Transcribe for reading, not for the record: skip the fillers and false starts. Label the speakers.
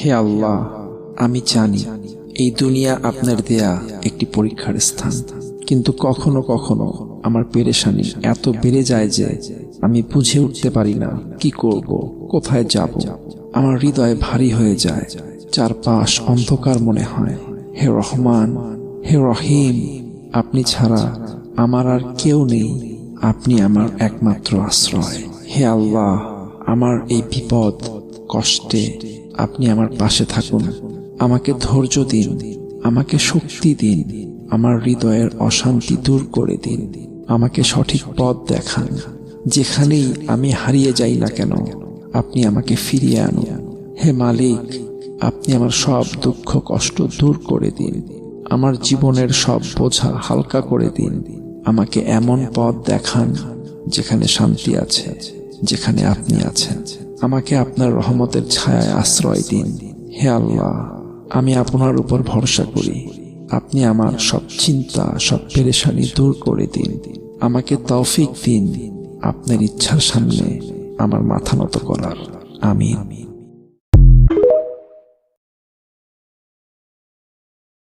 Speaker 1: হে আল্লাহ, আমি জানি এই দুনিয়া আপনার দেয়া একটি পরীক্ষার স্থান, কিন্তু কখনো কখনো আমার পেরেশানি এত বেড়ে যায় যে আমি বুঝে উঠতে পারি না কি করব, কোথায় যাব। আমার হৃদয় ভারী হয়ে যায়, চারপাশ অন্ধকার মনে হয়। হে রহমান, হে রহিম, আপনি ছাড়া আমার আর কেউ নেই, আপনি আমার একমাত্র আশ্রয়। হে আল্লাহ, আমার এই বিপদ কষ্টে আপনি আমার পাশে থাকুন। আমাকে ধৈর্য দিন, আমাকে শক্তি দিন, আমার হৃদয়ের অশান্তি দূর করে দিন। আমাকে সঠিক পথ দেখান। যেখানেই আমি হারিয়ে যাই না কেন, আপনি আমাকে ফিরিয়ে আনুন। হে মালিক, আপনি আমার সব দুঃখ কষ্ট দূর করে দিন। আমার জীবনের সব বোঝা হালকা করে দিন। আমাকে এমন পথ দেখান যেখানে শান্তি আছে, যেখানে আপনি আছেন। আমাকে আপনার রহমতের ছায়ায় আশ্রয় দিন। হে আল্লাহ, আমি আপনার উপর ভরসা করি। আপনি আমার সব চিন্তা, সব পেরেশানি দূর করে দিন। আমাকে তৌফিক দিন আপনার ইচ্ছার সামনে আমার মাথা নত করার। আমিন।